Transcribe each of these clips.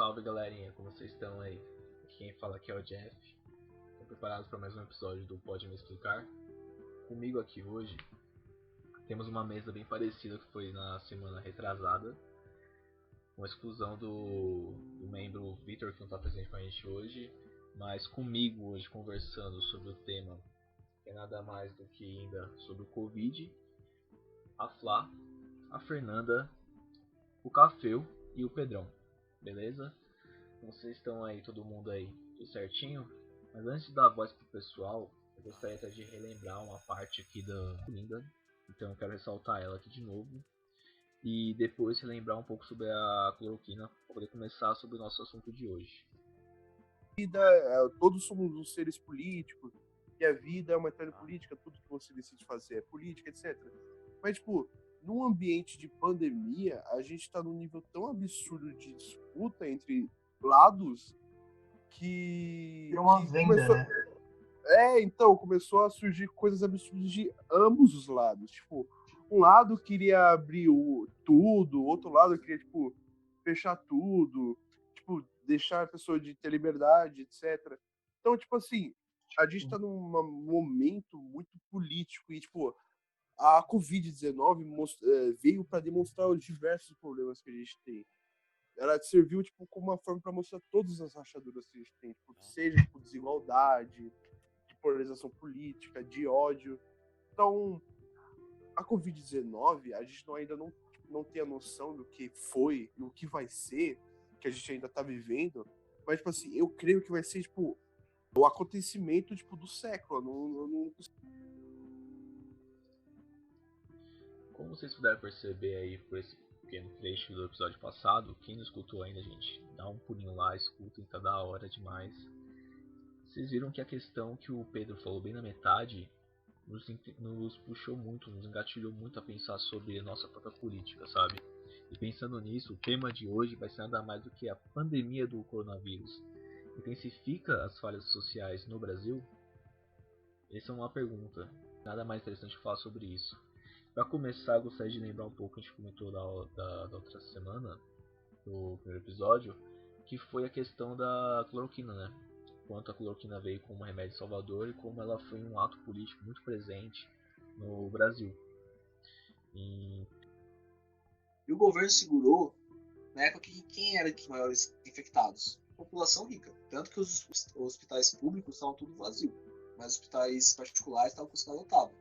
salve galerinha, como vocês estão aí? Quem fala aqui é o Jeff. Estão preparados para mais um episódio do Pode Me Explicar? Comigo aqui hoje temos uma mesa bem parecida que foi na semana retrasada, com a exclusão do membro Victor, que não está presente com a gente hoje, mas comigo hoje conversando sobre o tema que é nada mais do que ainda sobre o Covid, a Flá, a Fernanda, o Cafeu e o Pedrão. Beleza? Vocês estão aí, todo mundo aí, tudo certinho? Mas antes de dar a voz pro pessoal, eu gostaria até de relembrar uma parte aqui da linda. Então eu quero ressaltar ela aqui de novo. E depois relembrar um pouco sobre a cloroquina, para poder começar sobre o nosso assunto de hoje. Todos somos seres políticos, e a vida é uma eterna política, tudo que você decide fazer é política, etc. Mas, tipo, num ambiente de pandemia, a gente tá num nível tão absurdo de disputa entre lados que. Virou uma venda, começou, né? então, começou a surgir coisas absurdas de ambos os lados. Tipo, um lado queria abrir tudo, outro lado queria, tipo, fechar tudo, tipo, deixar a pessoa de ter liberdade, etc. Então, tipo assim, a gente tá num momento muito político e, tipo, a Covid-19 veio para demonstrar os diversos problemas que a gente tem. Ela serviu, tipo, como uma forma para mostrar todas as rachaduras que a gente tem, tipo, seja, tipo, desigualdade, de polarização política, de ódio. Então, a Covid-19, a gente ainda não tem a noção do que foi e o que vai ser, que a gente ainda tá vivendo, mas, tipo assim, eu creio que vai ser, tipo, o acontecimento, tipo, do século. Como vocês puderam perceber aí por esse pequeno trecho do episódio passado, quem não escutou ainda, gente, dá um pulinho lá, escutem, tá da hora demais. Vocês viram que a questão que o Pedro falou bem na metade nos puxou muito, nos engatilhou muito a pensar sobre a nossa própria política, sabe? E pensando nisso, o tema de hoje vai ser nada mais do que a pandemia do coronavírus. Intensifica as falhas sociais no Brasil? Essa é uma pergunta. Nada mais interessante falar sobre isso. Para começar, gostaria de lembrar um pouco, a gente comentou da outra semana, do primeiro episódio, que foi a questão da cloroquina, né? Quanto a cloroquina veio como remédio salvador e como ela foi um ato político muito presente no Brasil. E o governo segurou na época que quem era os maiores infectados? População rica. Tanto que os hospitais públicos estavam tudo vazio, mas os hospitais particulares estavam com os lotados.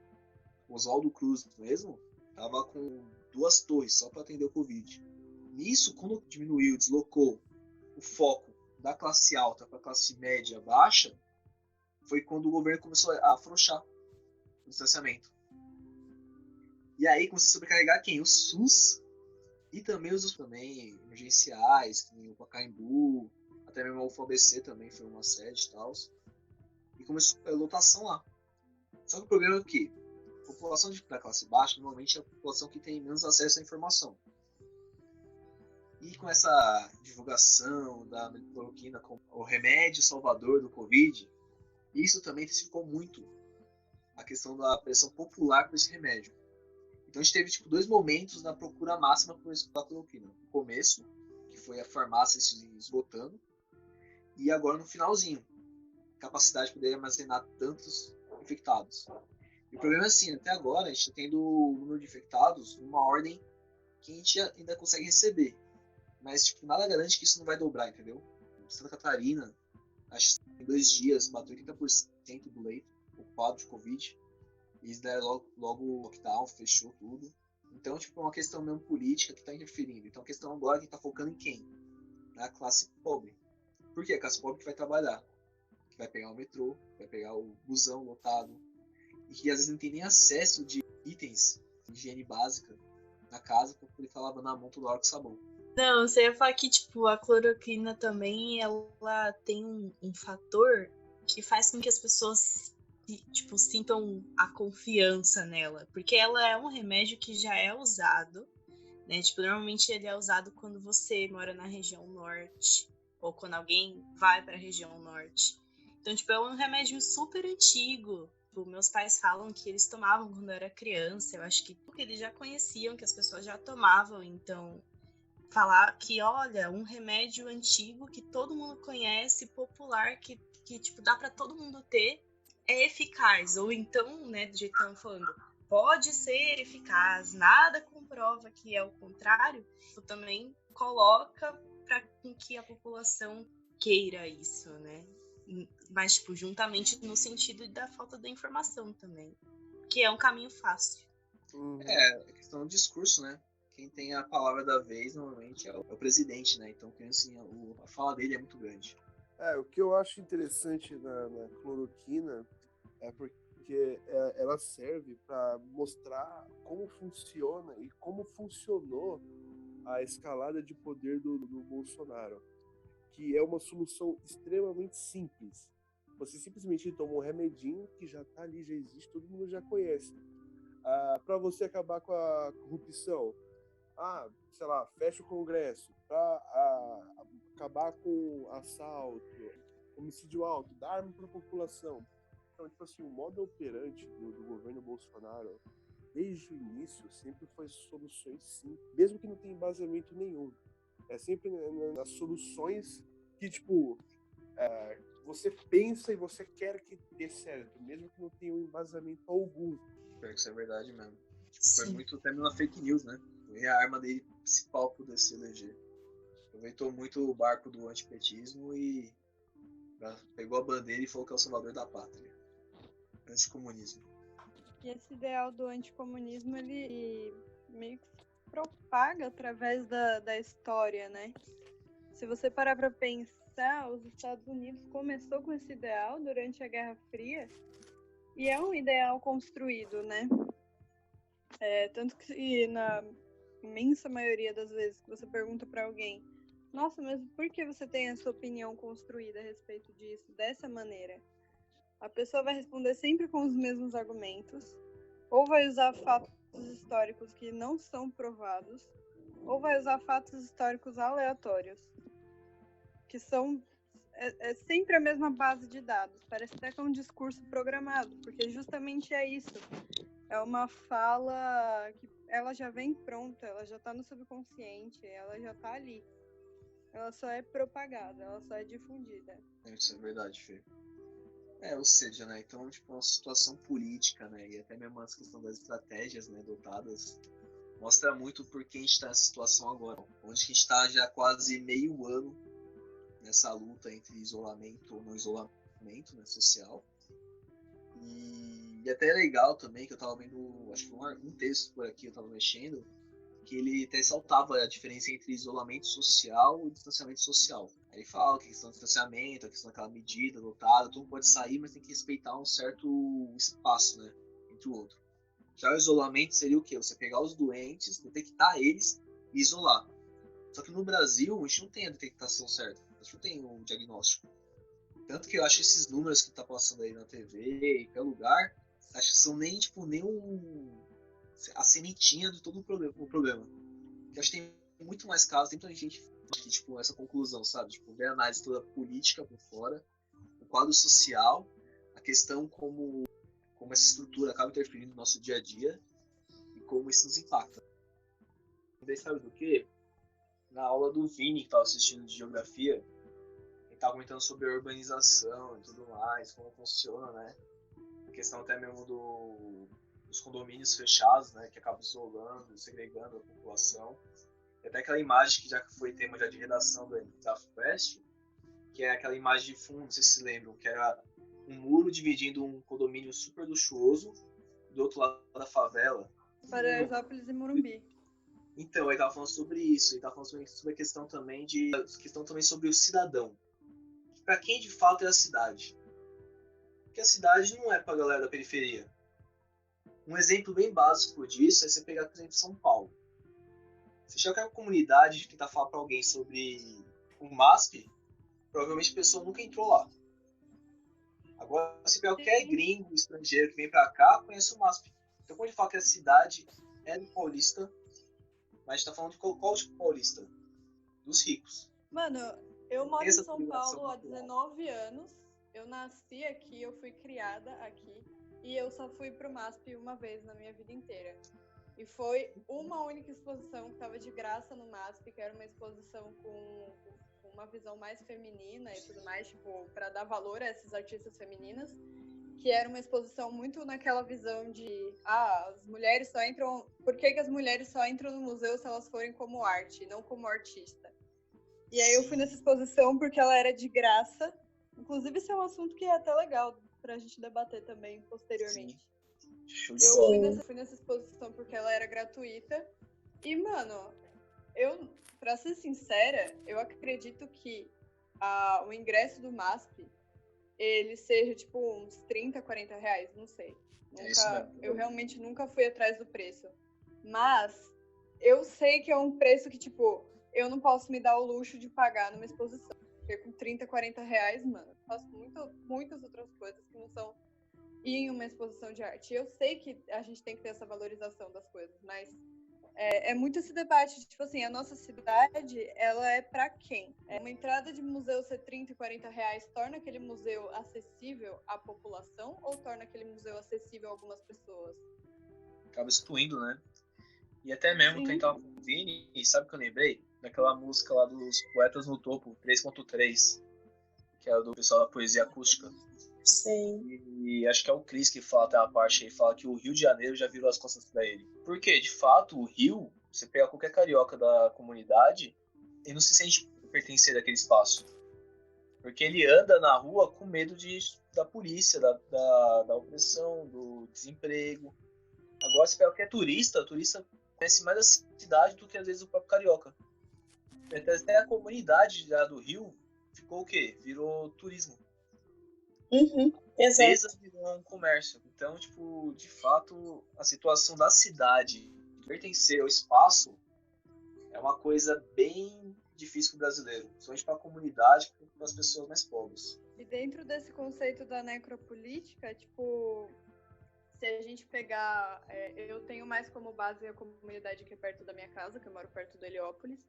O Oswaldo Cruz mesmo estava com 2 torres só para atender o Covid. Nisso, quando diminuiu, deslocou o foco da classe alta para a classe média baixa, foi quando o governo começou a afrouxar o distanciamento. E aí começou a sobrecarregar quem? O SUS e também os também emergenciais, como o Pacaembu, até mesmo a UFABC também foi uma sede e tal. E começou a lotação lá. Só que o problema é que a população da classe baixa normalmente é a população que tem menos acesso à informação. E com essa divulgação da cloroquina como o remédio salvador do Covid, isso também intensificou muito a questão da pressão popular por esse remédio. Então a gente teve 2 momentos na procura máxima por a cloroquina. No começo, que foi a farmácia se esgotando, e agora no finalzinho, capacidade de poder armazenar tantos infectados. E o problema é assim, até agora a gente está tendo o número de infectados numa ordem que a gente ainda consegue receber. Mas nada garante que isso não vai dobrar, entendeu? Santa Catarina, acho que em 2 dias bateu 80% do leito ocupado de Covid. E eles deram logo lockdown, fechou tudo. Então, é uma questão mesmo política que está interferindo. Então, a questão agora é que está focando em quem? Na classe pobre. Por quê? A classe pobre que vai trabalhar, que vai pegar o metrô, vai pegar o busão lotado, e que às vezes não tem nem acesso de itens de higiene básica na casa para poder estar lavando a mão toda hora com sabão. Não, você ia falar que, a cloroquina também, ela tem um fator que faz com que as pessoas, sintam a confiança nela. Porque ela é um remédio que já é usado, né? Normalmente ele é usado quando você mora na região norte, ou quando alguém vai para a região norte. Então, é um remédio super antigo. Meus pais falam que eles tomavam quando eu era criança. Eu acho que eles já conheciam, que as pessoas já tomavam, então falar que, olha, um remédio antigo que todo mundo conhece, popular, que tipo, dá para todo mundo ter, é eficaz. Ou então, né, do jeito que estamos falando, pode ser eficaz, nada comprova que é o contrário, isso também coloca para que a população queira isso, né? Mas, tipo, juntamente no sentido da falta da informação também, que é um caminho fácil. É questão do discurso, né? Quem tem a palavra da vez, normalmente, é o presidente, né? Então, assim, a fala dele é muito grande. O que eu acho interessante na cloroquina é porque ela serve para mostrar como funciona e como funcionou a escalada de poder do Bolsonaro, que é uma solução extremamente simples. Você simplesmente toma um remedinho que já está ali, já existe, todo mundo já conhece. Para você acabar com a corrupção, sei lá, fecha o Congresso. Para acabar com assalto, homicídio alto, dá arma para a população. Então, tipo assim, o modo operante do governo Bolsonaro, desde o início, sempre foi soluções simples, mesmo que não tenha embasamento nenhum. É sempre nas soluções que, tipo, você pensa e você quer que dê certo, mesmo que não tenha um embasamento algum. Espero que isso é verdade mesmo. Foi muito até mesmo uma fake news, né? Foi a arma dele principal para poder se eleger. Aproveitou muito o barco do antipetismo e pegou a bandeira e falou que é o salvador da pátria. Anticomunismo. E esse ideal do anticomunismo, ele meio que se propaga através da história, né? Se você parar para pensar, os Estados Unidos começou com esse ideal durante a Guerra Fria e é um ideal construído, né? Tanto que na imensa maioria das vezes que você pergunta para alguém, nossa, mas por que você tem essa opinião construída a respeito disso, dessa maneira? A pessoa vai responder sempre com os mesmos argumentos, ou vai usar fatos históricos que não são provados, ou vai usar fatos históricos aleatórios, que são sempre a mesma base de dados. Parece até que é um discurso programado, porque justamente é isso. É uma fala que ela já vem pronta, ela já está no subconsciente, ela já está ali. Ela só é propagada, ela só é difundida. Isso é verdade, Fê. Ou seja, né? Então, tipo, uma situação política, né? E até mesmo as questões das estratégias, né, adotadas, mostra muito por que a gente está nessa situação agora. Onde a gente está já quase meio ano nessa luta entre isolamento ou não isolamento, né, social. E até é legal também que eu tava vendo, acho que um texto por aqui, eu tava mexendo, que ele até ressaltava a diferença entre isolamento social e distanciamento social. Aí ele fala que a questão do distanciamento, a questão daquela medida adotada, todo mundo pode sair, mas tem que respeitar um certo espaço, né, entre o outro. Já o isolamento seria o quê? Você pegar os doentes, detectar eles e isolar. Só que no Brasil, a gente não tem a detectação certa, a gente não tem um diagnóstico. Tanto que eu acho que esses números que tá passando aí na TV e pelo lugar, acho que são nem a sementinha de todo o problema. Eu acho que tem muito mais casos, tem muita gente que, tipo, essa conclusão, sabe? Tipo, ver a análise toda política por fora, o quadro social, a questão como essa estrutura acaba interferindo no nosso dia a dia e como isso nos impacta. Daí sabe do quê? Na aula do Vini, que estava assistindo de geografia, ele estava comentando sobre a urbanização e tudo mais, como funciona, né? A questão até mesmo dos condomínios fechados, né? Que acabam isolando, segregando a população. E até aquela imagem que já foi tema já de redação da FUVEST, que é aquela imagem de fundo, não sei se vocês lembram, que era um muro dividindo um condomínio super luxuoso do outro lado da favela. Paraisópolis e Morumbi. Então, ele estava falando sobre isso, ele estava falando sobre a questão também sobre o cidadão. Para quem de fato é a cidade? Porque a cidade não é para a galera da periferia. Um exemplo bem básico disso é você pegar, por exemplo, São Paulo. Se chegar a comunidade de tentar falar para alguém sobre o MASP, provavelmente a pessoa nunca entrou lá. Agora, se qualquer gringo estrangeiro que vem para cá, conhece o MASP. Então, quando a gente fala que a cidade é do paulista, mas a gente tá falando de qual tipo paulista? Dos ricos. Mano, eu moro em São Paulo há 19 anos. Eu nasci aqui, eu fui criada aqui. E eu só fui pro MASP uma vez na minha vida inteira. E foi uma única exposição que estava de graça no MASP, que era uma exposição com uma visão mais feminina e tudo mais, tipo, para dar valor a essas artistas femininas, que era uma exposição muito naquela visão de as mulheres só entram... Por que as mulheres só entram no museu se elas forem como arte, não como artista? E aí eu fui nessa exposição porque ela era de graça. Inclusive, esse é um assunto que é até legal pra gente debater também posteriormente. Eu fui nessa exposição porque ela era gratuita. E, mano, pra ser sincera, eu acredito que o ingresso do MASP, ele seja, tipo, uns 30, 40 reais, não sei. Eu realmente nunca fui atrás do preço. Mas eu sei que é um preço que, tipo, eu não posso me dar o luxo de pagar numa exposição. Porque com 30, 40 reais, mano, eu faço muitas outras coisas que não são ir em uma exposição de arte. Eu sei que a gente tem que ter essa valorização das coisas, mas é muito esse debate de, tipo assim, a nossa cidade, ela é pra quem? Uma entrada de museu ser 30 e 40 reais torna aquele museu acessível à população ou torna aquele museu acessível a algumas pessoas? Acaba excluindo, né? E até mesmo Sim. quem tava com o Vini, e sabe o que eu lembrei? Daquela música lá dos Poetas no Topo, 3.3, que é do pessoal da poesia acústica. Sim. E acho que é o Chris que fala até a parte aí, fala que o Rio de Janeiro já virou as costas pra ele. Porque, de fato, o Rio, você pega qualquer carioca da comunidade, ele não se sente pertencer daquele espaço. Porque ele anda na rua com medo da polícia, da opressão, do desemprego. Agora, você pega qualquer turista conhece mais a cidade do que às vezes o próprio carioca. Até a comunidade já do Rio ficou o quê? Virou turismo. Exato. Mesa virou um comércio. Então, tipo, de fato, a situação da cidade de pertencer ao espaço é uma coisa bem difícil para o brasileiro, principalmente para a comunidade e para as pessoas mais pobres. E dentro desse conceito da necropolítica, tipo, se a gente pegar... eu tenho mais como base a comunidade que é perto da minha casa, que eu moro perto do Heliópolis.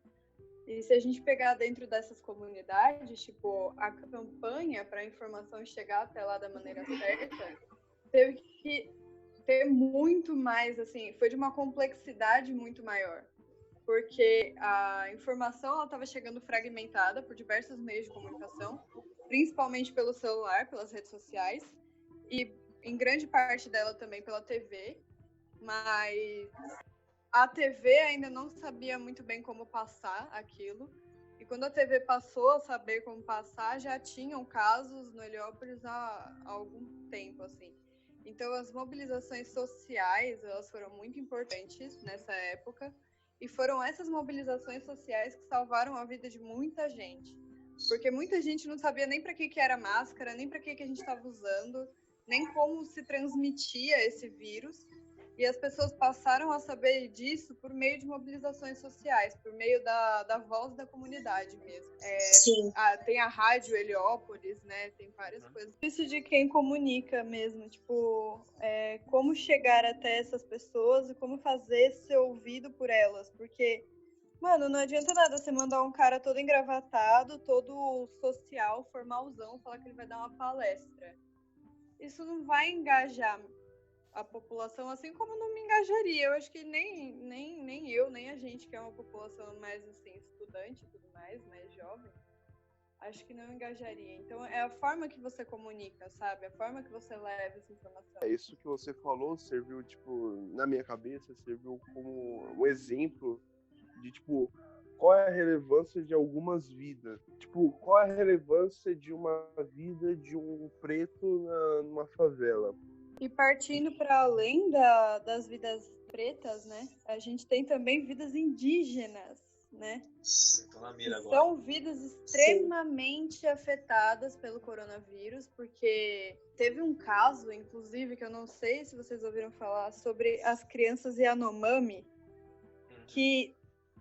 E se a gente pegar dentro dessas comunidades, tipo, a campanha para a informação chegar até lá da maneira certa, teve que ter muito mais, assim, foi de uma complexidade muito maior. Porque a informação estava chegando fragmentada por diversos meios de comunicação, principalmente pelo celular, pelas redes sociais, e em grande parte dela também pela TV, mas a TV ainda não sabia muito bem como passar aquilo. E quando a TV passou a saber como passar, já tinham casos no Heliópolis há algum tempo, assim. Então, as mobilizações sociais, elas foram muito importantes nessa época. E foram essas mobilizações sociais que salvaram a vida de muita gente. Porque muita gente não sabia nem para que era máscara, nem para que a gente estava usando, nem como se transmitia esse vírus. E as pessoas passaram a saber disso por meio de mobilizações sociais, por meio da voz da comunidade mesmo. Sim. Tem a rádio Heliópolis, né? Tem várias coisas. Isso de quem comunica mesmo, tipo, como chegar até essas pessoas e como fazer ser ouvido por elas. Porque, mano, não adianta nada você mandar um cara todo engravatado, todo social, formalzão, falar que ele vai dar uma palestra. Isso não vai engajar a população, assim como não me engajaria. Eu acho que nem eu, nem a gente, que é uma população mais, assim, estudante e tudo mais jovem, acho que não engajaria. Então, é a forma que você comunica, sabe? A forma que você leva essa informação. Isso que você falou serviu, tipo, na minha cabeça, serviu como um exemplo de, tipo, qual é a relevância de algumas vidas. Tipo, qual é a relevância de uma vida de um preto numa favela. E partindo para além das vidas pretas, né? A gente tem também vidas indígenas, né? Tô na mira agora. São vidas extremamente afetadas pelo coronavírus, porque teve um caso, inclusive, que eu não sei se vocês ouviram falar, sobre as crianças Yanomami, que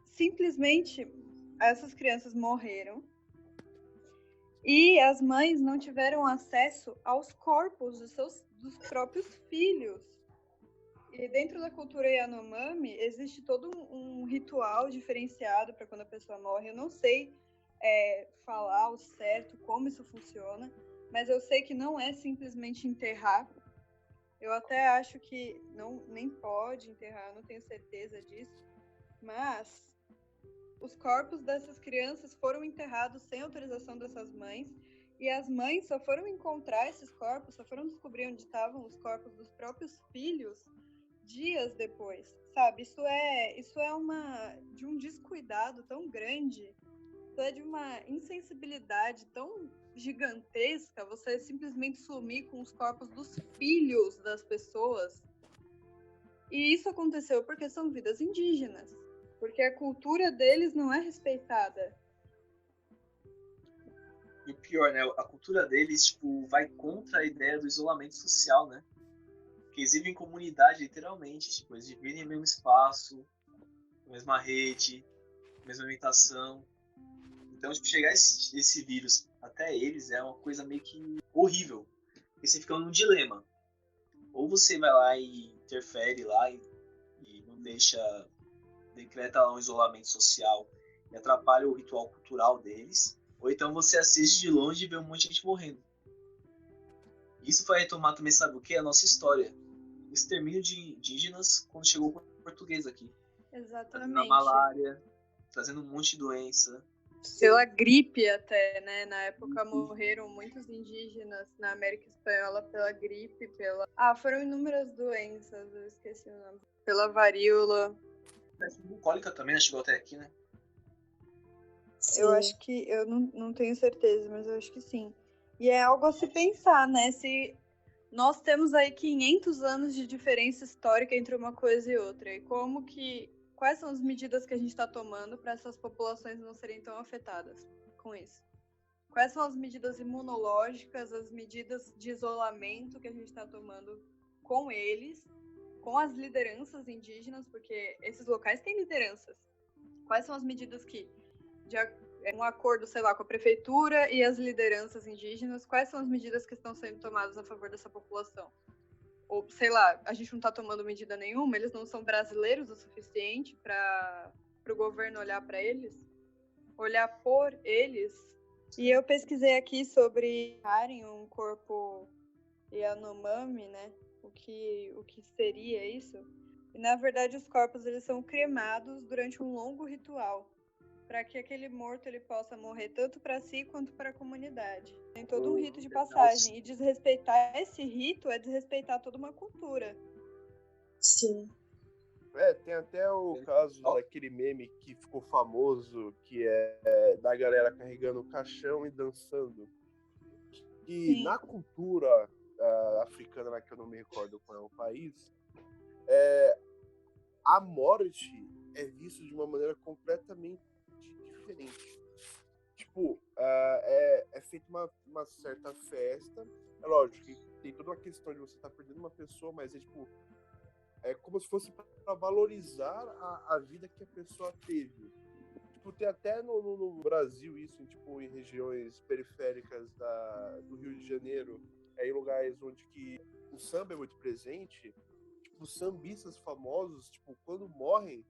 simplesmente essas crianças morreram e as mães não tiveram acesso aos corpos dos próprios filhos. E dentro da cultura Yanomami existe todo um ritual diferenciado para quando a pessoa morre. Eu não sei falar ao certo como isso funciona, mas eu sei que não é simplesmente enterrar. Eu até acho que nem pode enterrar, não tenho certeza disso, mas os corpos dessas crianças foram enterrados sem autorização dessas mães, e as mães só foram encontrar esses corpos, só foram descobrir onde estavam os corpos dos próprios filhos dias depois, sabe? Isso é de um descuidado tão grande, isso é de uma insensibilidade tão gigantesca, você simplesmente sumir com os corpos dos filhos das pessoas. E isso aconteceu porque são vidas indígenas, porque a cultura deles não é respeitada. E o pior, né? A cultura deles, tipo, vai contra a ideia do isolamento social, né? Porque eles vivem em comunidade, literalmente. Tipo, eles dividem o mesmo espaço, a mesma rede, a mesma alimentação. Então, tipo, chegar esse vírus até eles é uma coisa meio que horrível. Porque você fica num dilema. Ou você vai lá e interfere lá e não deixa, decreta lá um isolamento social e atrapalha o ritual cultural deles. Ou então você assiste de longe e vê um monte de gente morrendo. Isso vai retomar também, sabe o que? A nossa história. O extermínio de indígenas quando chegou o português aqui. Exatamente. Trazendo a malária, trazendo um monte de doença. Pela gripe até, né? Na época morreram muitos indígenas na América Espanhola pela gripe, foram inúmeras doenças, eu esqueci o nome. Pela varíola. A bucólica também, né? Chegou até aqui, né? Sim. Eu acho que, eu não tenho certeza, mas eu acho que sim. E é algo a se pensar, né? Se nós temos aí 500 anos de diferença histórica entre uma coisa e outra. E quais são as medidas que a gente está tomando para essas populações não serem tão afetadas com isso? Quais são as medidas imunológicas, as medidas de isolamento que a gente está tomando com eles, com as lideranças indígenas, porque esses locais têm lideranças. Quais são as medidas que, um acordo, sei lá, com a prefeitura e as lideranças indígenas, quais são as medidas que estão sendo tomadas a favor dessa população? Ou, sei lá, a gente não está tomando medida nenhuma, eles não são brasileiros o suficiente para o governo olhar para eles, olhar por eles. E eu pesquisei aqui sobre um corpo Yanomami, né? O que seria isso? E, na verdade, os corpos eles são cremados durante um longo ritual, para que aquele morto ele possa morrer tanto para si quanto para a comunidade. Tem todo um rito de passagem, e desrespeitar esse rito é desrespeitar toda uma cultura. Sim. Tem até o caso daquele meme que ficou famoso, que é da galera carregando o caixão e dançando. E na cultura africana, né, que eu não me recordo qual é o país, a morte é vista de uma maneira completamente diferente. Tipo, é feita uma certa festa. É lógico que tem toda uma questão de você estar perdendo uma pessoa, mas é como se fosse para valorizar a vida que a pessoa teve. Tipo, tem até no Brasil isso, tipo, em regiões periféricas do Rio de Janeiro, em lugares onde que o samba é muito presente. Tipo, sambistas famosos, tipo, quando morrem,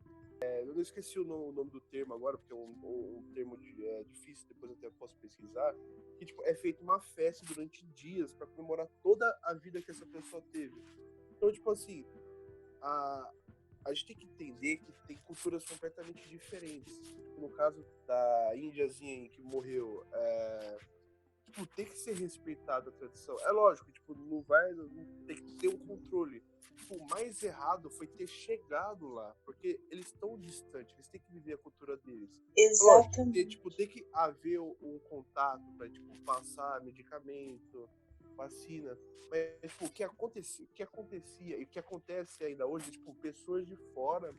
eu não esqueci o nome do termo agora, porque é um termo difícil, depois eu até posso pesquisar, que tipo, é feita uma festa durante dias para comemorar toda a vida que essa pessoa teve. Então, tipo assim, a gente tem que entender que tem culturas completamente diferentes. No caso da índiazinha que morreu, tipo, tem que ser respeitada a tradição. É lógico, tipo, não tem que ter um controle. Tipo, o mais errado foi ter chegado lá, porque eles estão distantes, eles têm que viver a cultura deles. Exatamente. Lógico, tem que haver um contato para tipo, passar medicamento, vacina. Mas tipo, o que acontecia e o que acontece ainda hoje, tipo, pessoas de fora,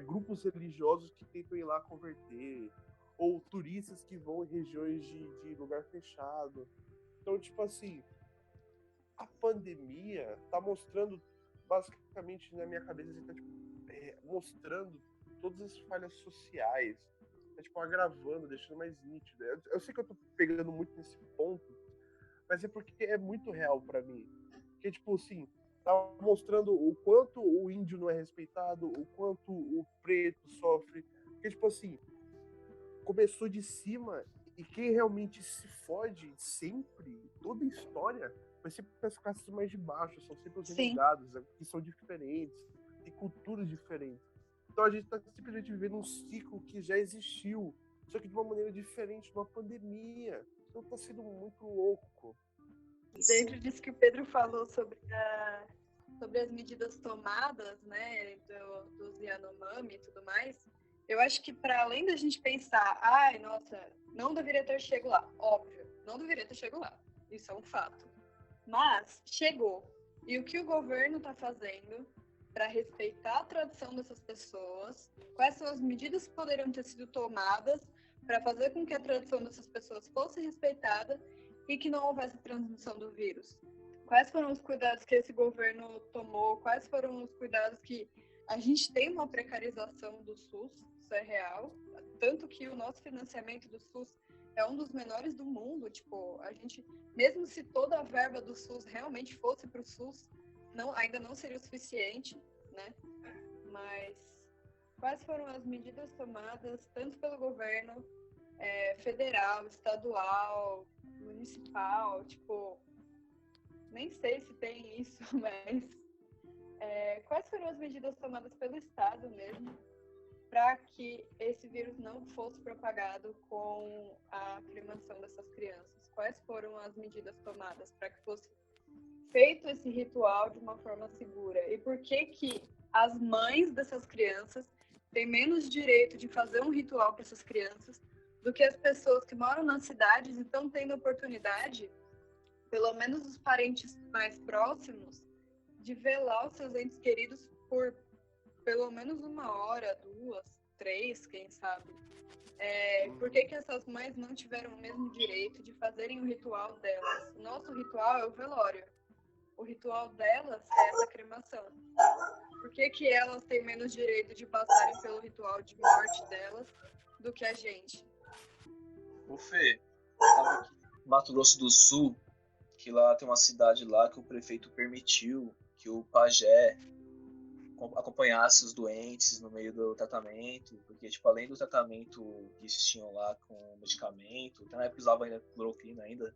grupos religiosos que tentam ir lá converter, ou turistas que vão em regiões de lugar fechado. Então, tipo assim, a pandemia tá mostrando, basicamente, na minha cabeça, assim, tá, tipo, mostrando todas as falhas sociais, tá, tipo, agravando, deixando mais nítido. Eu sei que eu tô pegando muito nesse ponto, mas é porque é muito real pra mim. Porque, tipo, assim, tá mostrando o quanto o índio não é respeitado, o quanto o preto sofre. Porque, tipo assim, começou de cima E quem realmente se fode sempre, toda a história, vai sempre as classes mais de baixo, são sempre os Sim. renegados, que são diferentes, têm culturas diferentes. Então a gente tá simplesmente vivendo um ciclo que já existiu, só que de uma maneira diferente, numa pandemia. Então tá sendo muito louco. Dentro disso que o Pedro falou sobre as medidas tomadas, né, dos Yanomami e tudo mais, eu acho que para além da gente pensar, ai, nossa, não deveria ter chegado lá, óbvio, não deveria ter chegado lá, isso é um fato. Mas chegou. E o que o governo está fazendo para respeitar a tradição dessas pessoas? Quais são as medidas que poderiam ter sido tomadas para fazer com que a tradição dessas pessoas fosse respeitada e que não houvesse transmissão do vírus? Quais foram os cuidados que esse governo tomou? Quais foram os cuidados que a gente tem uma precarização do SUS, isso é real, tanto que o nosso financiamento do SUS é um dos menores do mundo, tipo, a gente, mesmo se toda a verba do SUS realmente fosse para o SUS, ainda não seria o suficiente, né? Mas quais foram as medidas tomadas, tanto pelo governo federal, estadual, municipal, tipo, nem sei se tem isso, mas quais foram as medidas tomadas pelo Estado mesmo para que esse vírus não fosse propagado com a cremação dessas crianças? Quais foram as medidas tomadas para que fosse feito esse ritual de uma forma segura? E por que que as mães dessas crianças têm menos direito de fazer um ritual para essas crianças do que as pessoas que moram nas cidades e estão tendo oportunidade, pelo menos os parentes mais próximos, de velar os seus entes queridos por pelo menos 1 hora, 2, 3, quem sabe? Por que que essas mães não tiveram o mesmo direito de fazerem o ritual delas? O nosso ritual é o velório. O ritual delas é essa cremação. Por que que elas têm menos direito de passarem pelo ritual de morte delas do que a gente? Ô Fê, eu tava aqui em Mato Grosso do Sul, que lá tem uma cidade lá que o prefeito permitiu que o pajé acompanhasse os doentes no meio do tratamento, porque, tipo, além do tratamento que eles tinham lá com medicamento, até na época usavam ainda cloroquina ainda,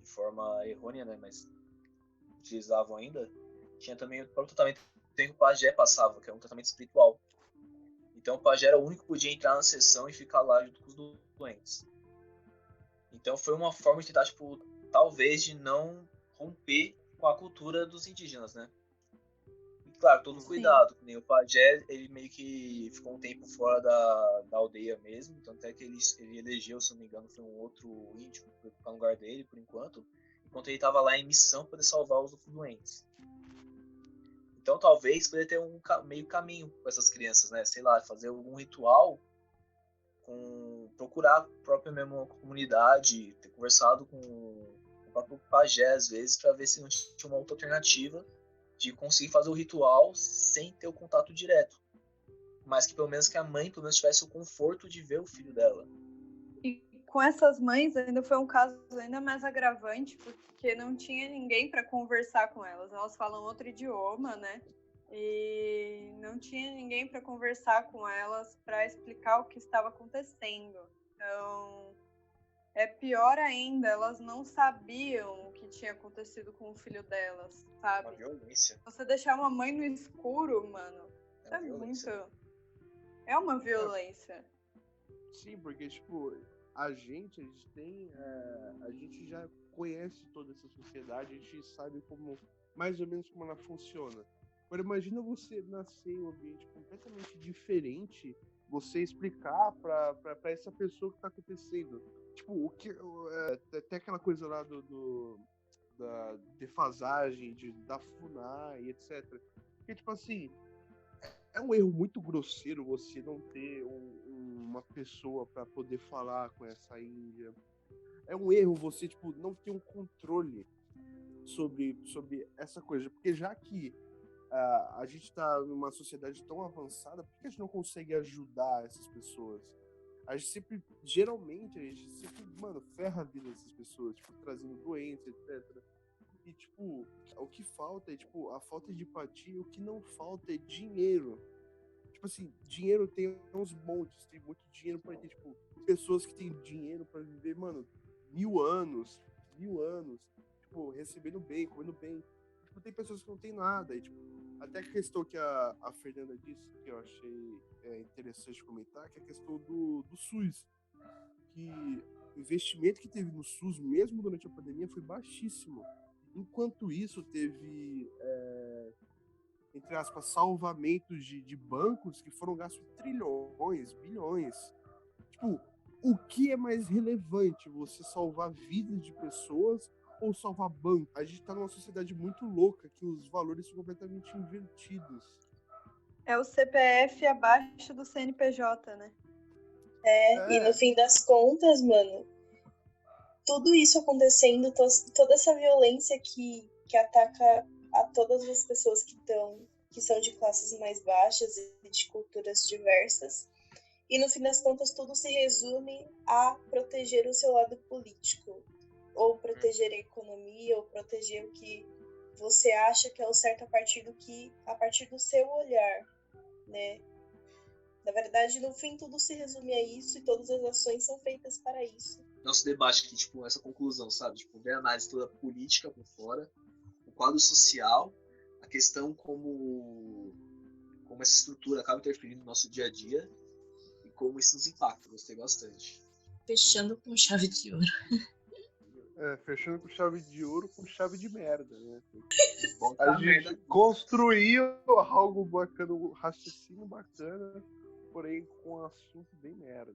de forma errônea, né, mas utilizavam ainda, tinha também o próprio tratamento que o pajé passava, que é um tratamento espiritual. Então o pajé era o único que podia entrar na sessão e ficar lá junto com os doentes. Então foi uma forma de tentar, tipo, talvez de não romper com a cultura dos indígenas, né? E claro, todo cuidado. Nem o pajé, ele meio que ficou um tempo fora da aldeia mesmo, tanto é que ele elegeu, se não me engano, foi um outro índio para ficar no lugar dele, por enquanto ele estava lá em missão para poder salvar os doentes. Então talvez poderia ter um meio caminho com essas crianças, né? Sei lá, fazer algum ritual, procurar a própria mesma comunidade, ter conversado com o próprio pajé às vezes para ver se não tinha uma outra alternativa de conseguir fazer o ritual sem ter o contato direto, mas que pelo menos que a mãe pelo menos tivesse o conforto de ver o filho dela. E com essas mães ainda foi um caso ainda mais agravante, porque não tinha ninguém para conversar com elas. Elas falam outro idioma, né? E não tinha ninguém para conversar com elas para explicar o que estava acontecendo. Então, é pior ainda, elas não sabiam o que tinha acontecido com o filho delas, sabe? Uma violência. Você deixar uma mãe no escuro, mano, é muito... É uma violência. Sim, porque, tipo, a gente tem... a gente já conhece toda essa sociedade, a gente sabe como, mais ou menos como ela funciona. Agora, imagina você nascer em um ambiente completamente diferente, você explicar pra essa pessoa o que tá acontecendo. Tipo, até aquela coisa lá da defasagem, da FUNAI, etc. Porque, tipo assim, é um erro muito grosseiro você não ter uma pessoa para poder falar com essa Índia. É um erro você, tipo, não ter um controle sobre essa coisa. Porque já que a gente está numa sociedade tão avançada, por que a gente não consegue ajudar essas pessoas? A gente sempre, geralmente, mano, ferra a vida dessas pessoas, tipo, trazendo doenças, etc. E, tipo, o que falta é, tipo, a falta de empatia, o que não falta é dinheiro. Tipo assim, dinheiro tem uns montes, tem muito dinheiro pra ter, tipo, pessoas que têm dinheiro pra viver, mano, 1000 anos, tipo, recebendo bem, comendo bem. Tipo, tem pessoas que não tem nada. E, tipo, até a questão que a Fernanda disse, que eu achei interessante comentar, que é a questão do SUS. Que o investimento que teve no SUS, mesmo durante a pandemia, foi baixíssimo. Enquanto isso, teve, entre aspas, salvamentos de bancos que foram gastos trilhões, bilhões. Tipo, o que é mais relevante? Você salvar vidas de pessoas ou salvar banco? A gente tá numa sociedade muito louca que os valores são completamente invertidos. É o CPF abaixo do CNPJ, né? E no fim das contas, mano, tudo isso acontecendo, toda essa violência que ataca a todas as pessoas que são de classes mais baixas e de culturas diversas. E no fim das contas, tudo se resume a proteger o seu lado político, ou proteger a economia, ou proteger o que você acha que é o certo a partir do seu olhar, né? Na verdade, no fim, tudo se resume a isso e todas as ações são feitas para isso. Nosso debate aqui, tipo, essa conclusão, sabe? Tipo, ver a análise toda política por fora, o quadro social, a questão como essa estrutura acaba interferindo no nosso dia a dia e como isso nos impacta. Gostei bastante. Fechando com chave de ouro. Fechando com chave de ouro, com chave de merda, né? A gente construiu algo bacana, um raciocínio bacana, porém com um assunto bem merda.